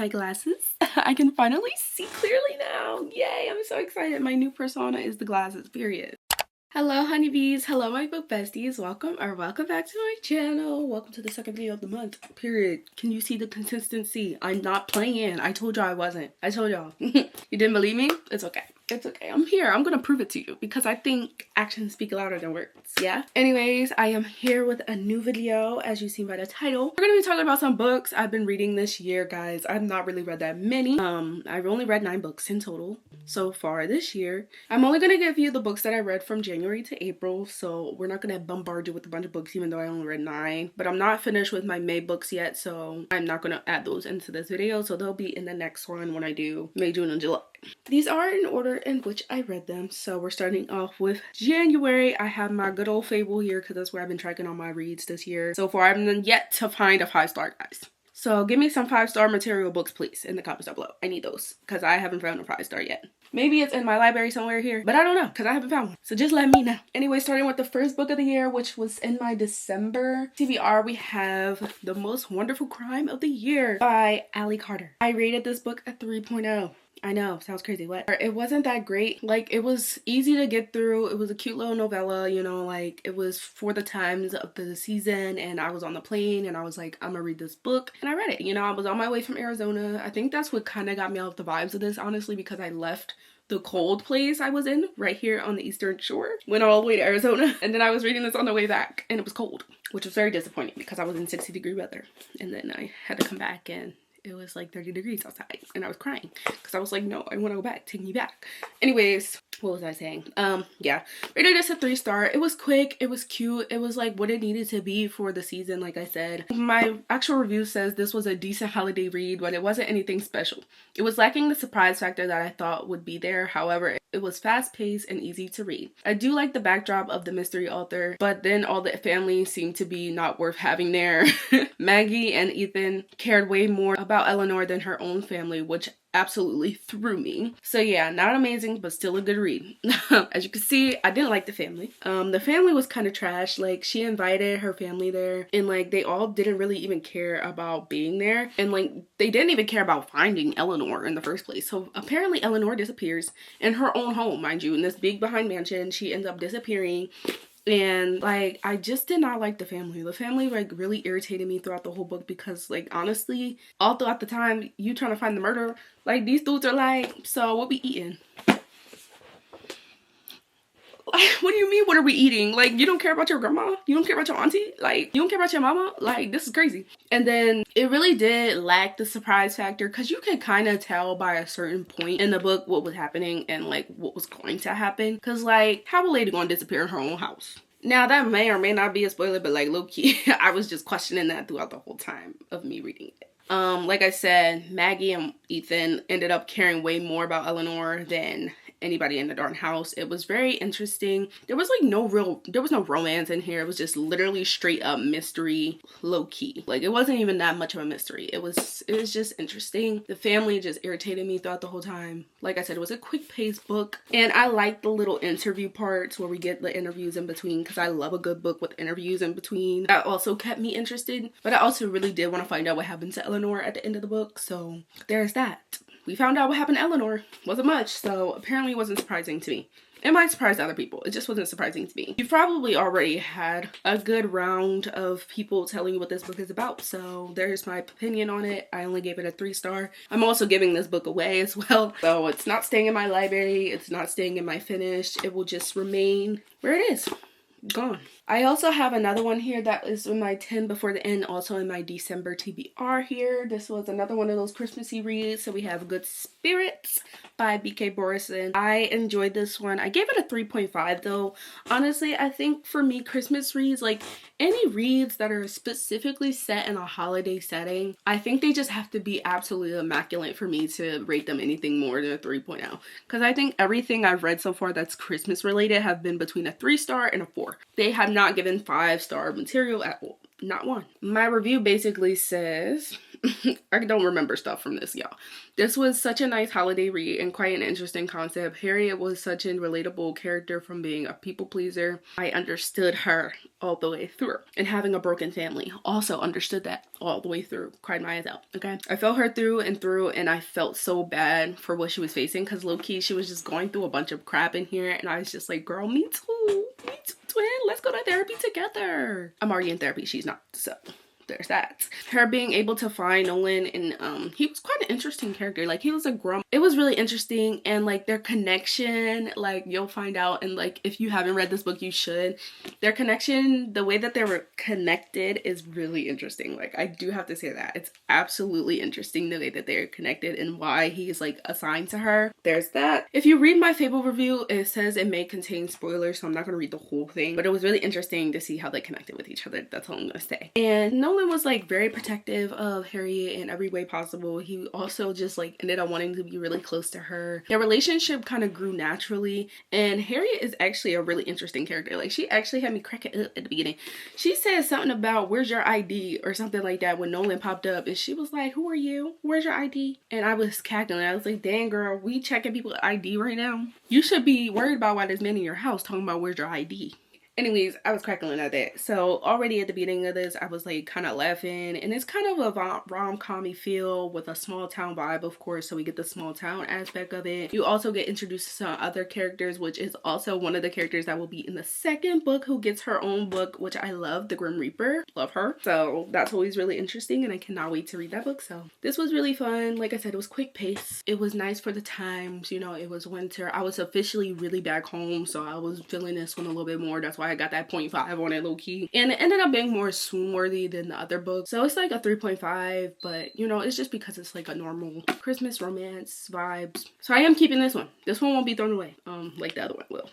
my glasses. I can finally see clearly now. Yay, I'm so excited. My new persona is the glasses, period. Hello honeybees, hello my book besties, welcome back to my channel. Welcome to the second video of the month, period. Can you see the consistency? I'm not playing. I told y'all I wasn't. I told y'all. You didn't believe me? It's okay. It's okay. I'm here. I'm gonna prove it to you because I think actions speak louder than words. Yeah. Anyways, I am here with a new video, as you see by the title. We're gonna be talking about some books I've been reading this year, guys. I've not really read that many. I've only read 9 books in total so far this year. I'm only gonna give you the books that I read from January to April, so we're not gonna bombard you with a bunch of books even though I only read 9. But I'm not finished with my May books yet, so I'm not gonna add those into this video, so they'll be in the next one when I do May, June, and July. These are in order in which I read them. So we're starting off with January. I have my good old Fable here because that's where I've been tracking all my reads this year. So far, I've yet to find a 5-star, guys. So give me some 5-star material books, please, in the comments down below. I need those because I haven't found a 5-star yet. Maybe it's in my library somewhere here, but I don't know because I haven't found one. So just let me know. Anyway, starting with the first book of the year, which was in my December TBR, we have The Most Wonderful Crime of the Year by Ali Carter. I rated this book a 3.0. I know, sounds crazy. What? It wasn't that great. Like, it was easy to get through. It was a cute little novella, you know, like it was for the times of the season, and I was on the plane and I was like, I'm gonna read this book, and I read it. You know, I was on my way from Arizona. I think that's what kind of got me out of the vibes of this, honestly, because I left the cold place I was in right here on the Eastern Shore, went all the way to Arizona, and then I was reading this on the way back and it was cold, which was very disappointing because I was in 60-degree weather, and then I had to come back and it was like 30 degrees outside and I was crying because I was like, no, I want to go back, take me back. Anyways, what was I saying? Yeah, rated this a 3-star. It was quick, it was cute, it was like what it needed to be for the season. Like I said, my actual review says this was a decent holiday read, but it wasn't anything special. It was lacking the surprise factor that I thought would be there. However, it was fast-paced and easy to read. I do like the backdrop of the mystery author, but then all the family seemed to be not worth having there. Maggie and Ethan cared way more about Eleanor than her own family, which absolutely threw me. So yeah, not amazing, but still a good read. As you can see, I didn't like the family. The family was kind of trash. Like, she invited her family there and like they all didn't really even care about being there, and like they didn't even care about finding Eleanor in the first place. So apparently Eleanor disappears in her own home, mind you, in this big behind mansion. She ends up disappearing. And like, I just did not like the family. The family like really irritated me throughout the whole book because like, honestly, all throughout the time you trying to find the murderer, like these dudes are like, so what we eating? Like, what do you mean, what are we eating? Like, you don't care about your grandma? You don't care about your auntie? Like, you don't care about your mama? Like, this is crazy. And then it really did lack the surprise factor because you could kind of tell by a certain point in the book what was happening and like what was going to happen. Because like, how a lady gonna disappear in her own house? Now that may or may not be a spoiler, but like low-key, I was just questioning that throughout the whole time of me reading it. Like I said, Maggie and Ethan ended up caring way more about Eleanor than anybody in the darn house. It was very interesting. There was like there was no romance in here. It was just literally straight up mystery, low-key. Like, it wasn't even that much of a mystery. It was just interesting. The family just irritated me throughout the whole time. Like I said, it was a quick-paced book, and I like the little interview parts where we get the interviews in between because I love a good book with interviews in between. That also kept me interested, but I also really did want to find out what happened to Eleanor at the end of the book, so there's that. We found out what happened to Eleanor. Wasn't much, so apparently it wasn't surprising to me. It might surprise other people. It just wasn't surprising to me. You've probably already had a good round of people telling you what this book is about, so there's my opinion on it. I only gave it a 3-star. I'm also giving this book away as well, so it's not staying in my library. It's not staying in my finished. It will just remain where it is. Gone. I also have another one here that is in my 10 before the end, also in my December TBR here. This was another one of those Christmassy reads. So we have Good Spirits by BK Borison. I enjoyed this one. I gave it a 3.5 though. Honestly, I think for me, Christmas reads, like any reads that are specifically set in a holiday setting, I think they just have to be absolutely immaculate for me to rate them anything more than a 3.0. Because I think everything I've read so far that's Christmas related have been between a 3-star and a 4. They have not given 5-star material at all. Not one. My review basically says, I don't remember stuff from this, y'all. This was such a nice holiday read and quite an interesting concept. Harriet was such a relatable character from being a people pleaser. I understood her all the way through. And having a broken family, also understood that all the way through. Cried my eyes out, okay? I felt her through and through, and I felt so bad for what she was facing, because low-key, she was just going through a bunch of crap in here, and I was just like, girl, me too, twin, let's go to therapy together. I'm already in therapy, she's not, so there's that. Her being able to find Nolan, and he was quite an interesting character. Like, he was a grump. It was really interesting, and like their connection, like you'll find out, and like if you haven't read this book, you should. Their connection, the way that they were connected is really interesting. Like, I do have to say that it's absolutely interesting the way that they're connected and why he's like assigned to her. There's that. If you read my Fable review, it says it may contain spoilers, so I'm not gonna read the whole thing, but it was really interesting to see how they connected with each other. That's all I'm gonna say. And Nolan was like very protective of Harriet in every way possible. He also just like ended up wanting to be really close to her. Their relationship kind of grew naturally, and Harriet is actually a really interesting character. Like, she actually had me cracking up at the beginning. She said something about where's your ID or something like that when Nolan popped up, and she was like, who are you? Where's your ID? And I was cackling. I was like, dang girl, we checking people's ID right now? You should be worried about why there's men in your house talking about where's your ID. Anyways, I was crackling at that. So already at the beginning of this, I was like kind of laughing, and it's kind of a rom-com-y feel with a small town vibe, of course, so we get the small town aspect of it. You also get introduced to some other characters, which is also one of the characters that will be in the second book, who gets her own book, which I love, the Grim Reaper. Love her. So that's always really interesting, and I cannot wait to read that book. So this was really fun. Like I said, it was quick pace. It was nice for the times, you know, it was winter. I was officially really back home, so I was feeling this one a little bit more. That's why I got that 0.5 on it, low-key, and it ended up being more swoon-worthy than the other book, so it's like a 3.5, but you know, it's just because it's like a normal Christmas romance vibes. So I am keeping this one. This one won't be thrown away, like the other one will.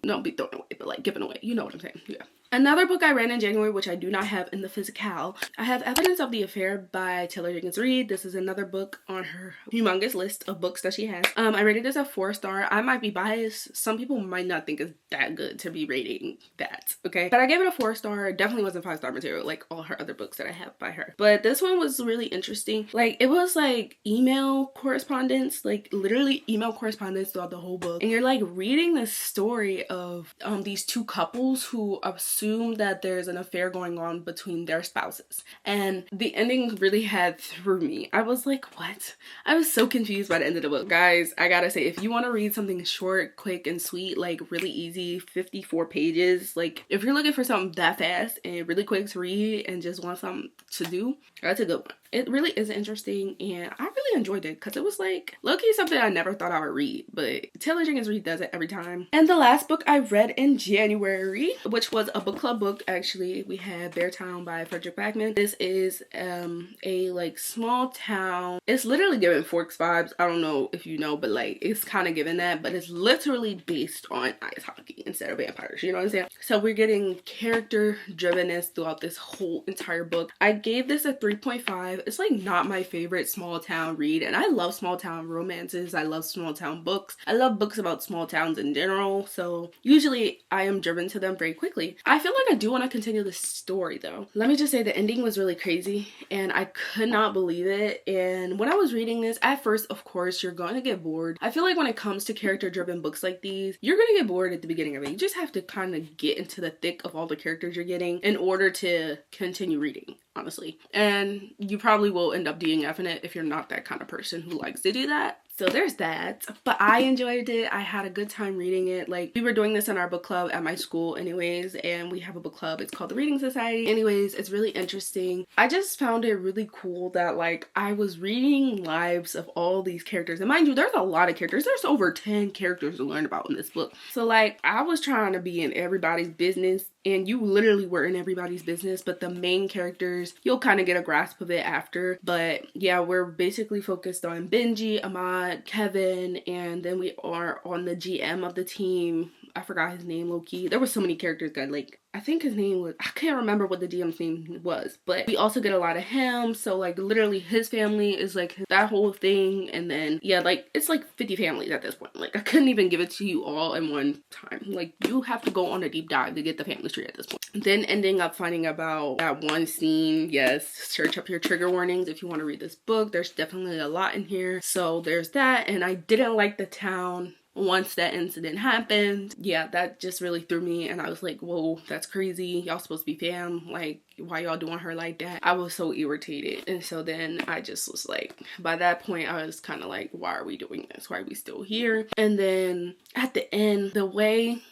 Not be thrown away, but like given away, you know what I'm saying. Yeah. Another book I read in January, which I do not have in the physical, I have Evidence of the Affair by Taylor Jenkins Reid. This is another book on her humongous list of books that she has. I rated this a 4-star. I might be biased. Some people might not think it's that good to be rating that, okay? But I gave it a 4-star. It definitely wasn't 5-star material like all her other books that I have by her. But this one was really interesting. Like, it was like email correspondence, like literally email correspondence throughout the whole book. And you're like reading the story of these two couples who assume that there's an affair going on between their spouses, and the ending really had through me. I was like, what? I was so confused by the end of the book. Guys, I gotta say, if you want to read something short, quick, and sweet, like really easy, 54 pages, like if you're looking for something that fast and really quick to read and just want something to do, that's a good one. It really is interesting, and I really enjoyed it because it was like low-key something I never thought I would read, but Taylor Jenkins Reid does it every time. And the last book I read in January, which was a book club book, actually, we had Beartown by Fredrick Backman. This is a like small town. It's literally giving Forks vibes. I don't know if you know, but like it's kind of giving that, but it's literally based on ice hockey instead of vampires, you know what I'm saying? So we're getting character drivenness throughout this whole entire book. I gave this a 3.5. It's like not my favorite small town read, and I love small town romances. I love small town books. I love books about small towns in general, so usually I am driven to them very quickly. I feel like I do want to continue the story though. Let me just say the ending was really crazy, and I could not believe it. And when I was reading this, at first, of course, you're going to get bored. I feel like when it comes to character driven books like these, you're going to get bored at the beginning of it. You just have to kind of get into the thick of all the characters you're getting in order to continue reading, honestly. And you probably will end up DNFing it if you're not that kind of person who likes to do that. So there's that, but I enjoyed it. I had a good time reading it. Like, we were doing this in our book club at my school anyways, and we have a book club. It's called the Reading Society. Anyways, it's really interesting. I just found it really cool that like I was reading lives of all these characters, and mind you, there's a lot of characters. There's over 10 characters to learn about in this book. So like I was trying to be in everybody's business, and you literally were in everybody's business, but the main characters, you'll kind of get a grasp of it after. But yeah, we're basically focused on Benji, Ahmad, Kevin, and then we are on the GM of the team, I forgot his name, low-key. There were so many characters that, like, I think his name was, I can't remember what the DM's name was, but we also get a lot of him. So like literally his family is like that whole thing. And then yeah, like it's like 50 families at this point. Like I couldn't even give it to you all in one time. Like you have to go on a deep dive to get the family tree at this point. Then ending up finding about that one scene. Yes, search up your trigger warnings if you want to read this book. There's definitely a lot in here. So there's that. And I didn't like the town. Once that incident happened, yeah, that just really threw me, and I was like, whoa, that's crazy. Y'all supposed to be fam. Like, why y'all doing her like that? I was so irritated. And so then I just was like, by that point I was kind of like, why are we doing this? Why are we still here? And then at the end, the way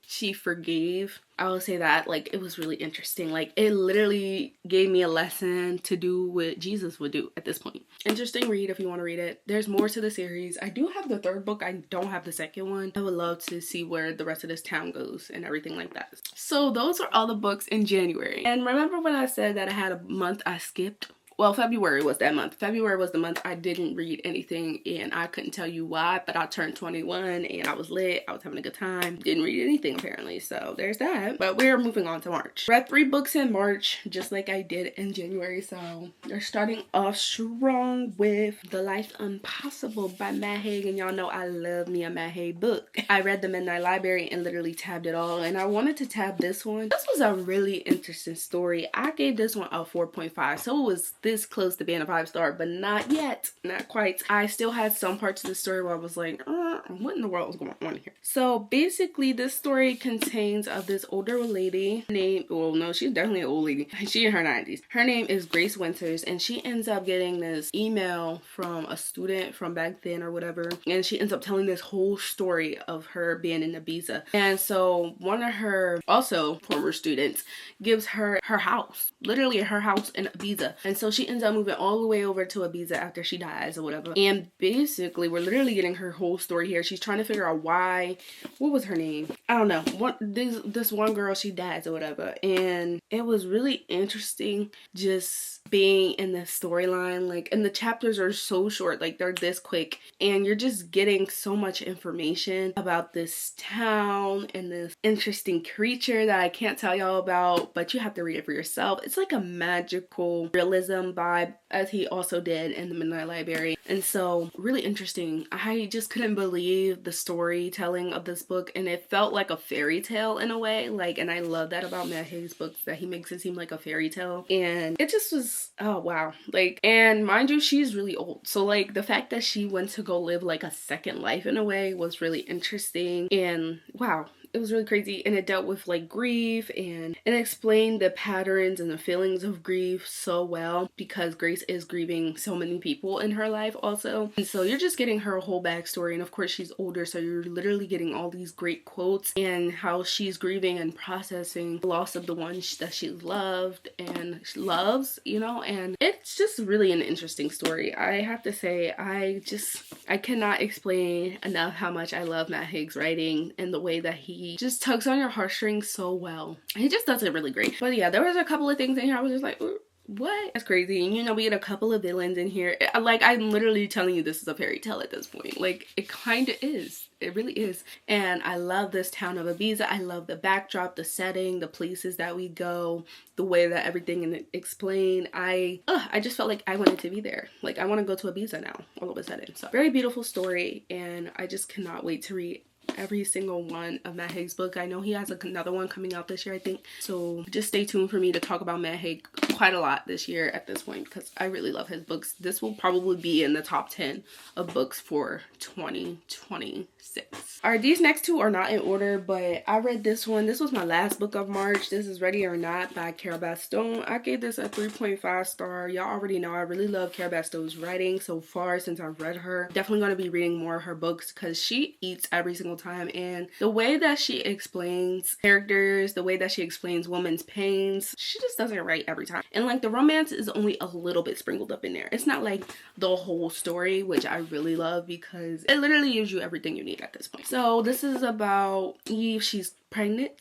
she forgave, I would say that like it was really interesting. Like it literally gave me a lesson to do what Jesus would do at this point. Interesting read if you want to read it. There's more to the series. I do have the third book. I don't have the second one. I would love to see where the rest of this town goes and everything like that. So those are all the books in January. And remember when I said that I had a month I skipped? Well, February was that month. February was the month I didn't read anything, and I couldn't tell you why, but I turned 21 and I was lit. I was having a good time. Didn't read anything apparently, so there's that. But we're moving on to March. Read 3 books in March, just like I did in January, so they're starting off strong with The Life Impossible by Matt Haig, and y'all know I love me a Matt Haig book. I read The Midnight Library and literally tabbed it all, and I wanted to tab this one. This was a really interesting story. I gave this one a 4.5, so it was this close to being a 5-star, but not yet, not quite. I still had some parts of the story where I was like, what in the world is going on here? So basically this story contains of this older lady named, well no, she's definitely an old lady. She in her 90s. Her name is Grace Winters, and she ends up getting this email from a student from back then or whatever, and she ends up telling this whole story of her being in Ibiza. And so one of her also former students gives her her house, literally her house in Ibiza, and so she ends up moving all the way over to Ibiza after she dies or whatever. And basically we're literally getting her whole story here. She's trying to figure out why, what was her name? I don't know. This one girl, she dies or whatever. And it was really interesting just being in the storyline. Like, and the chapters are so short, like they're this quick, and you're just getting so much information about this town and this interesting creature that I can't tell y'all about, but you have to read it for yourself. It's like a magical realism vibe, as he also did in The Midnight Library. And so really interesting. I just couldn't believe the storytelling of this book, and it felt like a fairy tale in a way. Like, and I love that about Matt Haig's books, that he makes it seem like a fairy tale. And it just was, oh wow. Like, and mind you, she's really old, so like the fact that she went to go live like a second life in a way was really interesting. And wow, it was really crazy. And it dealt with like grief, and it explained the patterns and the feelings of grief so well, because Grace is grieving so many people in her life also. And so you're just getting her whole backstory, and of course she's older, so you're literally getting all these great quotes and how she's grieving and processing the loss of the one that she loved and loves, you know. And it's just really an interesting story. I have to say, I cannot explain enough how much I love Matt Haig's writing and the way that he just tugs on your heartstrings so well. He just does it really great. But yeah, there was a couple of things in here I was just like, what? That's crazy. And you know, we get a couple of villains in here. Like, I'm literally telling you this is a fairy tale at this point. Like, it kind of is. It really is. And I love this town of Ibiza. I love the backdrop, the setting, the places that we go, the way that everything is explained. I just felt like I wanted to be there. Like, I want to go to Ibiza now all of a sudden. So very beautiful story, and I just cannot wait to read every single one of Matt Haig's book. I know he has another one coming out this year, I think. So just stay tuned for me to talk about Matt Haig quite a lot this year at this point, because I really love his books. This will probably be in the top 10 of books for 2026. Alright, these next two are not in order, but I read this one. This was my last book of March. This is Ready or Not by Cara Bastone. I gave this a 3.5 star. Y'all already know I really love Cara Bastone's writing so far since I've read her. Definitely going to be reading more of her books, because she eats every single time, and the way that she explains characters, the way that she explains women's pains, she just does it right every time. And like, the romance is only a little bit sprinkled up in there. It's not like the whole story, which I really love, because it literally gives you everything you need at this point. So this is about Eve. She's pregnant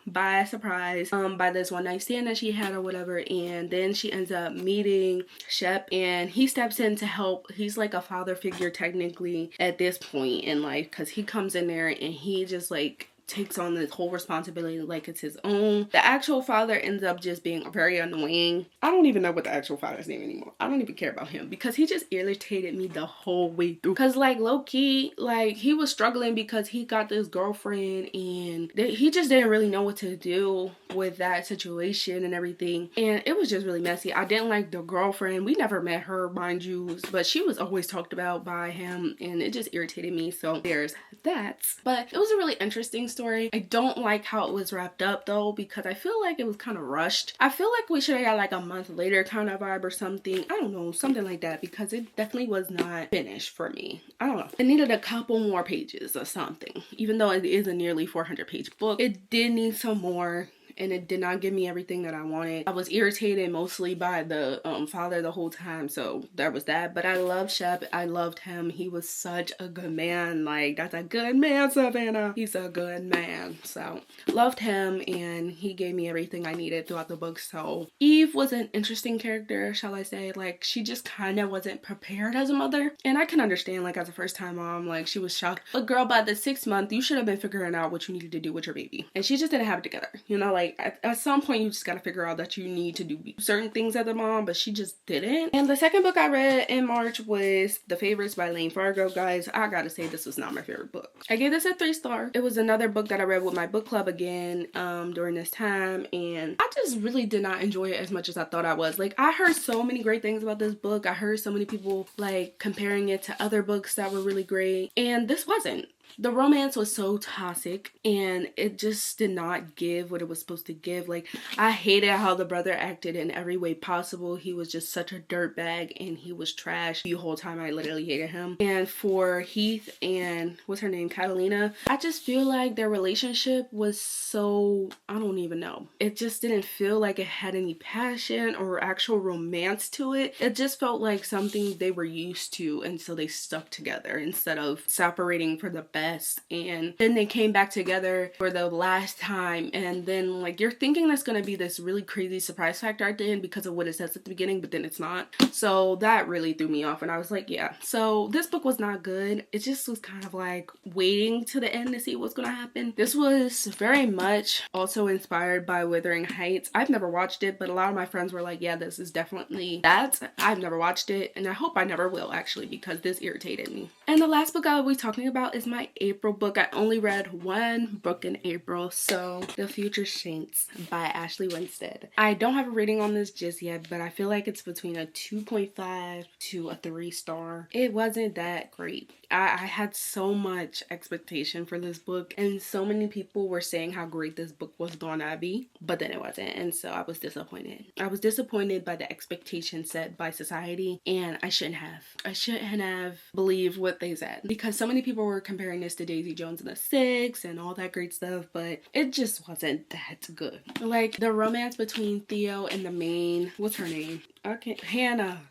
by surprise by this one night stand that she had or whatever, and then she ends up meeting Shep, and he steps in to help. He's like a father figure technically at this point in life, because he comes in there and he just like takes on this whole responsibility like it's his own. The actual father ends up just being very annoying. I don't even know what the actual father's name anymore. I don't even care about him because he just irritated me the whole way through. Cause like low-key, like he was struggling because he got this girlfriend and he just didn't really know what to do with that situation and everything. And it was just really messy. I didn't like the girlfriend. We never met her, mind you, but she was always talked about by him and it just irritated me. So there's that. But it was a really interesting story. I don't like how it was wrapped up though, because I feel like it was kind of rushed. I feel like we should have got like a month later kind of vibe or something. I don't know, something like that, because it definitely was not finished for me. I don't know. It needed a couple more pages or something. Even though it is a nearly 400-page book, it did need some more. And it did not give me everything that I wanted. I was irritated mostly by the father the whole time, so there was that. But I loved Shep. I loved him. He was such a good man. Like, that's a good man, Savannah. He's a good man. So, loved him, and he gave me everything I needed throughout the book. So, Eve was an interesting character, shall I say. Like, she just kind of wasn't prepared as a mother. And I can understand, like, as a first-time mom, like, she was shocked. But girl, by the 6th month, you should have been figuring out what you needed to do with your baby. And she just didn't have it together. You know, like, at some point you just gotta figure out that you need to do certain things as a mom, but she just didn't. And the second book I read in March was The Favorites by Layne Fargo. Guys, I gotta say this was not my favorite book. I gave this a 3-star. It was another book that I read with my book club again during this time, and I just really did not enjoy it as much as I thought I was. Like, I heard so many great things about this book. I heard so many people like comparing it to other books that were really great, and this wasn't. The romance was so toxic and it just did not give what it was supposed to give. Like, I hated how the brother acted in every way possible. He was just such a dirtbag and he was trash. The whole time I literally hated him. And for Heath and what's her name, Catalina, I just feel like their relationship was so, I don't even know. It just didn't feel like it had any passion or actual romance to it. It just felt like something they were used to, and so they stuck together instead of separating for the best. And then they came back together for the last time, and then like you're thinking that's gonna be this really crazy surprise factor at the end because of what it says at the beginning, but then it's not. So that really threw me off, and I was like, yeah. So this book was not good. It just was kind of like waiting to the end to see what's gonna happen. This was very much also inspired by Wuthering Heights. I've never watched it, but a lot of my friends were like, yeah, this is definitely that. I've never watched it, and I hope I never will actually, because this irritated me. And the last book I will be talking about is my April book. I only read one book in April, so The Future Saints by Ashley Winstead. I don't have a rating on this just yet, but I feel like it's between a 2.5 to a 3-star. It wasn't that great. I had so much expectation for this book, and so many people were saying how great this book was gonna be, but then it wasn't, and so I was disappointed. I was disappointed by the expectations set by society, and I shouldn't have believed what they said, because so many people were comparing this to Daisy Jones and the Six and all that great stuff, but it just wasn't that good. Like, the romance between Theo and the main, what's her name? Okay, Hannah,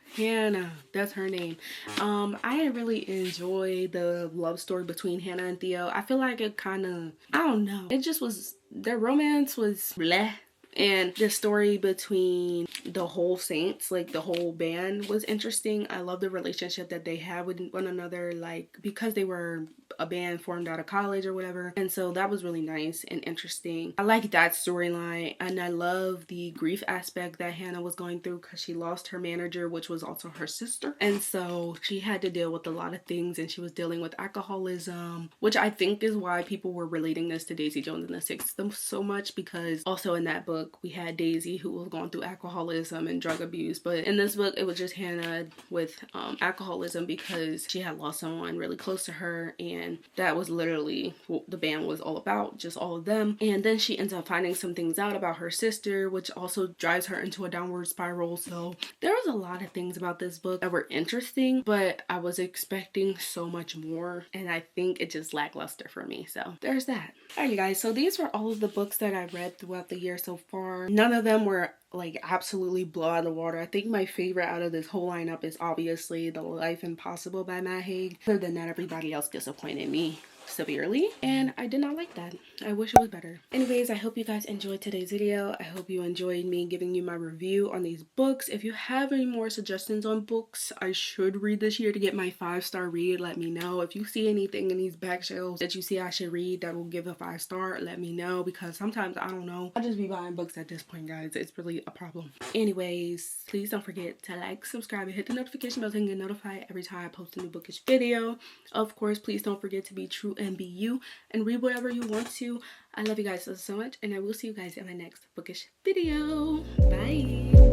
that's her name. I didn't really enjoy the love story between Hannah and Theo. I feel like it kind of, I don't know, it just was, their romance was bleh. And the story between the whole Saints, like the whole band, was interesting. I love the relationship that they had with one another, like, because they were a band formed out of college or whatever. And so that was really nice and interesting. I like that storyline, and I love the grief aspect that Hannah was going through because she lost her manager, which was also her sister. And so she had to deal with a lot of things, and she was dealing with alcoholism, which I think is why people were relating this to Daisy Jones and the Six so much, because also in that book we had Daisy, who was going through alcoholism and drug abuse, but in this book it was just Hannah with alcoholism because she had lost someone really close to her, and that was literally what the band was all about, just all of them. And then she ends up finding some things out about her sister, which also drives her into a downward spiral. So there was a lot of things about this book that were interesting, but I was expecting so much more, and I think it just lackluster for me. So there's that. Alright, you guys, so these were all of the books that I read throughout the year so far. None of them were like absolutely blow out of the water. I think my favorite out of this whole lineup is obviously The Life Impossible by Haig. Other than that, everybody else disappointed me. severely, and I did not like that. I wish it was better. Anyways, I hope you guys enjoyed today's video. I hope you enjoyed me giving you my review on these books. If you have any more suggestions on books I should read this year to get my 5-star read, let me know. If you see anything in these back shelves that you see I should read that will give a 5-star, let me know, because sometimes I don't know. I'll just be buying books at this point, guys. It's really a problem. Anyways, please don't forget to like, subscribe, and hit the notification bell so you can get notified every time I post a new bookish video. Of course, please don't forget to be true and be you and read whatever you want to. I love you guys so much, and I will see you guys in my next bookish video. Bye.